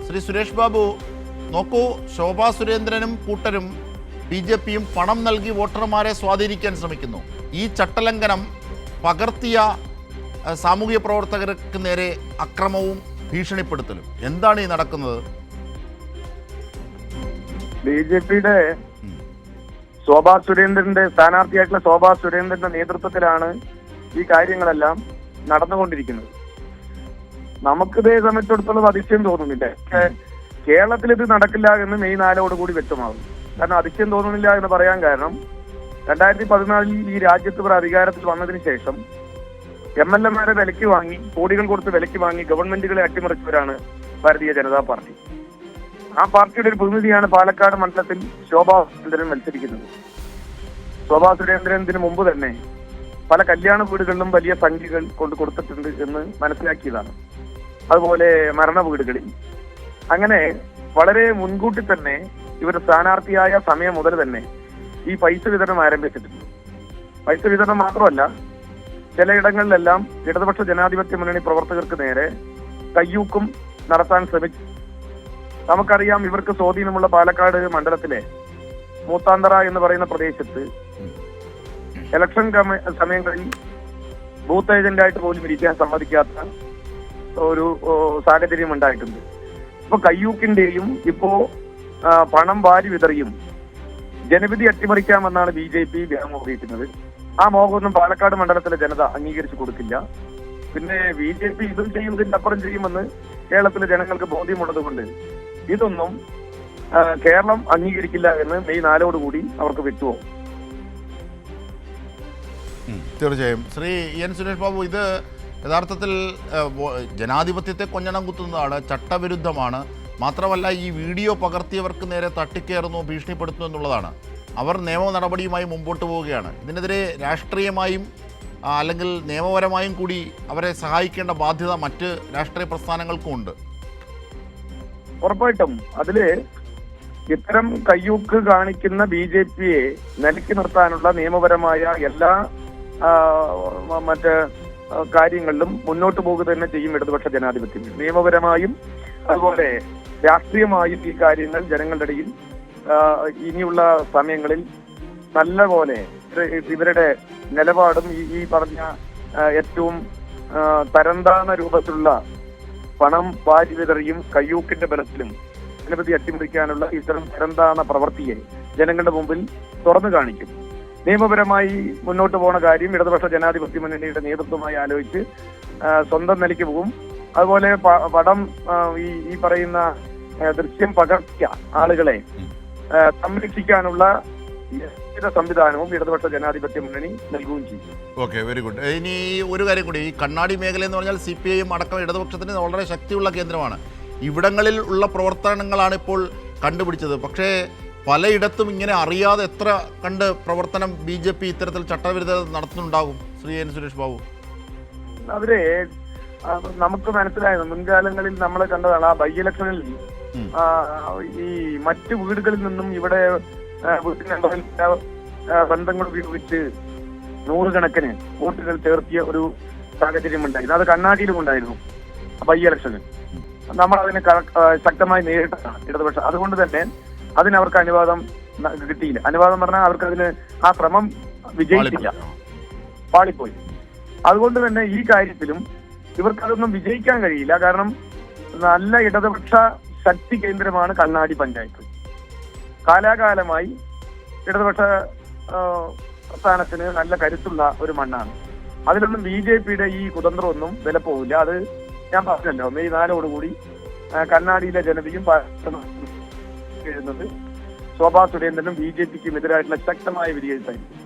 ശ്രീ സുരേഷ് ബാബു, നോക്കൂ, ശോഭാ സുരേന്ദ്രനും കൂട്ടരും BJPയും പണം നൽകി വോട്ടർമാരെ സ്വാധീനിക്കാൻ ശ്രമിക്കുന്നു. ഈ ചട്ടലംഘനം പകർത്തിയ സാമൂഹ്യ പ്രവർത്തകർക്ക് നേരെ അക്രമവും ഭീഷണിപ്പെടുത്തലും. എന്താണ് ഈ നടക്കുന്നത്? BJPയുടെ ശോഭാ സുരേന്ദ്രന്റെ സ്ഥാനാർത്ഥിയായിട്ടുള്ള ശോഭാ സുരേന്ദ്രന്റെ നേതൃത്വത്തിലാണ് ഈ കാര്യങ്ങളെല്ലാം നടന്നുകൊണ്ടിരിക്കുന്നത്. നമുക്കിതേ സംബന്ധിച്ചിടത്തോളം അതിശയം തോന്നുന്നില്ല. കേരളത്തിൽ ഇത് നടക്കില്ല എന്ന് മെയ് 4 കൂടി വ്യക്തമാകും. കാരണം അതിശയം തോന്നുന്നില്ല എന്ന് പറയാൻ കാരണം 2014 ഈ രാജ്യത്ത് ഇവർ അധികാരത്തിൽ വന്നതിന് ശേഷം MLA-മാരെ വിലയ്ക്ക് വാങ്ങി, കോടികൾ കൊടുത്ത് വിലയ്ക്ക് വാങ്ങി ഗവൺമെന്റുകളെ അട്ടിമറിച്ചവരാണ് ഭാരതീയ ജനതാ പാർട്ടി. ആ പാർട്ടിയുടെ ഒരു പ്രതിനിധിയാണ് പാലക്കാട് മണ്ഡലത്തിൽ ശോഭാ സുരേന്ദ്രൻ മത്സരിക്കുന്നത്. ശോഭാ സുരേന്ദ്രൻ ഇതിനു മുമ്പ് തന്നെ പല കല്യാണ വീടുകളിലും വലിയ സംഖ്യകൾ കൊണ്ട് കൊടുത്തിട്ടുണ്ട് എന്ന് മനസ്സിലാക്കിയതാണ്. അതുപോലെ മരണ വീടുകളിൽ. അങ്ങനെ വളരെ മുൻകൂട്ടി തന്നെ ഇവർ സ്ഥാനാർത്ഥിയായ സമയം മുതൽ തന്നെ ഈ പൈസ വിതരണം ആരംഭിച്ചിട്ടുണ്ട്. പൈസ വിതരണം മാത്രമല്ല, ചിലയിടങ്ങളിലെല്ലാം ഇടതുപക്ഷ ജനാധിപത്യ മുന്നണി പ്രവർത്തകർക്ക് നേരെ കയ്യൂക്കും നടത്താൻ ശ്രമിച്ചു. നമുക്കറിയാം, ഇവർക്ക് സ്വാധീനമുള്ള പാലക്കാട് മണ്ഡലത്തിലെ മൂത്താന്തറ എന്ന് പറയുന്ന പ്രദേശത്ത് ഇലക്ഷൻ സമയങ്ങളിൽ ബൂത്ത് ഏജന്റായിട്ട് പോലും ഇരിക്കാൻ സമ്മതിക്കാത്ത ഒരു സാഹചര്യം ഉണ്ടായിട്ടുണ്ട്. ഇപ്പൊ കയ്യൂക്കിന്റെയും ഇപ്പോ പണം വാരി വിതറിയും ജനവിധി അട്ടിമറിക്കാമെന്നാണ് BJP വ്യാമോഹിക്കുന്നത്. ആ മോഹമൊന്നും പാലക്കാട് മണ്ഡലത്തിലെ ജനത അംഗീകരിച്ചു കൊടുക്കില്ല. പിന്നെ BJP ഇതും ചെയ്യും, ഇതിന്റെ അപ്പുറം ചെയ്യുമെന്ന് കേരളത്തിലെ ജനങ്ങൾക്ക് ബോധ്യമുള്ളത് കൊണ്ട് ഇതൊന്നും കേരളം അംഗീകരിക്കില്ല എന്ന് മെയ് 4 കൂടി അവർക്ക് വ്യക്തമാവും. തീർച്ചയായും. ശ്രീ എൻ സുരേഷ് ബാബു, ഇത് യഥാർത്ഥത്തിൽ ജനാധിപത്യത്തെ കൊഞ്ഞണം കുത്തുന്നതാണ്, ചട്ടവിരുദ്ധമാണ്. മാത്രമല്ല, ഈ വീഡിയോ പകർത്തിയവർക്ക് നേരെ തട്ടിക്കയറുന്നു, ഭീഷണിപ്പെടുത്തുന്നു എന്നുള്ളതാണ്. അവർ നിയമ നടപടിയുമായി മുമ്പോട്ട് പോവുകയാണ്. ഇതിനെതിരെ രാഷ്ട്രീയമായും അല്ലെങ്കിൽ നിയമപരമായും കൂടി അവരെ സഹായിക്കേണ്ട ബാധ്യത മറ്റ് രാഷ്ട്രീയ പ്രസ്ഥാനങ്ങൾക്കും ഉണ്ട്. ഉറപ്പായിട്ടും അതില് ഇത്തരം കയ്യൂക്ക് കാണിക്കുന്ന BJPയെ നിലയ്ക്ക് നിർത്താനുള്ള നിയമപരമായ എല്ലാ മറ്റ് കാര്യങ്ങളിലും മുന്നോട്ട് പോകുക തന്നെ ചെയ്യും ഇടതുപക്ഷ ജനാധിപത്യം. നിയമപരമായും അതുപോലെ രാഷ്ട്രീയമായും ഈ കാര്യങ്ങൾ ജനങ്ങളുടെ ഇടയിൽ ഇനിയുള്ള സമയങ്ങളിൽ നല്ല പോലെ ഇവരുടെ നിലപാടും ഈ പറഞ്ഞ ഏറ്റവും തരംതാണ രൂപത്തിലുള്ള പണം വാരി വിതറിയും കയ്യൂക്കിന്റെ ബലത്തിലും ജനവിധി അട്ടിമറിക്കാനുള്ള ഇത്തരം തരംതാണ പ്രവൃത്തിയെ ജനങ്ങളുടെ മുമ്പിൽ തുറന്നു കാണിക്കും. നിയമപരമായി മുന്നോട്ട് പോണ കാര്യം ഇടതുപക്ഷ ജനാധിപത്യ മുന്നണിയുടെ നേതൃത്വമായി ആലോചിച്ച് സ്വന്തം നിലയ്ക്ക് പോകും. അതുപോലെ പടം ഈ പറയുന്ന ദൃശ്യം പകർത്തിയ ആളുകളെ സംരക്ഷിക്കാനുള്ള സംവിധാനവും ഇടതുപക്ഷ ജനാധിപത്യ മുന്നണി നൽകുകയും ചെയ്യും. Okay, very good. ഇനി ഒരു കാര്യം കൂടി, ഈ കണ്ണാടി മേഖല എന്ന് പറഞ്ഞാൽ CPIM അടക്കം ഇടതുപക്ഷത്തിന് വളരെ ശക്തിയുള്ള കേന്ദ്രമാണ്. ഇവിടങ്ങളിൽ ഉള്ള പ്രവർത്തനങ്ങളാണ് ഇപ്പോൾ കണ്ടുപിടിച്ചത്. പക്ഷേ പലയിടത്തും ഇങ്ങനെ അറിയാതെ എത്ര കണ്ട് പ്രവർത്തനം BJP ഇത്തരത്തിൽ ചട്ടവിരുദ്ധ നടത്തുന്നുണ്ടാകും? ശ്രീ എൻ സുരേഷ് ബാബു, അവരെ നമുക്ക് മനസ്സിലായത് മുൻകാലങ്ങളിൽ നമ്മൾ കണ്ടതാണ്. ആ ബൈ ഇലക്ഷനിൽ ഈ മറ്റു വീടുകളിൽ നിന്നും ഇവിടെ ബന്ധങ്ങൾ ഉപയോഗിച്ച് നൂറുകണക്കിന് വോട്ടുകൾ ചേർത്തിയ ഒരു സാഹചര്യം ഉണ്ടായിരുന്നു. അത് കണ്ണാടിയിലും ഉണ്ടായിരുന്നു. ബൈ ഇലക്ഷനിൽ നമ്മൾ അതിനെ ശക്തമായി നേരിട്ടതാണ് ഇടതുപക്ഷം. അതുകൊണ്ട് തന്നെ അതിനവർക്ക് അനുവാദം കിട്ടിയില്ല. അനുവാദം പറഞ്ഞാൽ അവർക്ക് അതിന് ആ ശ്രമം വിജയിച്ചില്ല, പാളിപ്പോയി. അതുകൊണ്ട് തന്നെ ഈ കാര്യത്തിലും ഇവർക്കതൊന്നും വിജയിക്കാൻ കഴിയില്ല. കാരണം നല്ല ഇടതുപക്ഷ ശക്തി കേന്ദ്രമാണ് കണ്ണാടി പഞ്ചായത്ത്. കാലാകാലമായി ഇടതുപക്ഷ പ്രസ്ഥാനത്തിന് നല്ല കരുത്തുള്ള ഒരു മണ്ണാണ്. അതിലൊന്നും BJPയുടെ ഈ കുതന്ത്രമൊന്നും വില പോവില്ല. അത് ഞാൻ പറഞ്ഞല്ലോ, മെയ് 4 കൂടി കണ്ണാടിയിലെ ജനതയും എഴുതുന്നത് ശോഭാ സുരേന്ദ്രനും BJPക്കും എതിരായിട്ടുള്ള ശക്തമായ വിധിയെഴുത്തായിരിക്കും.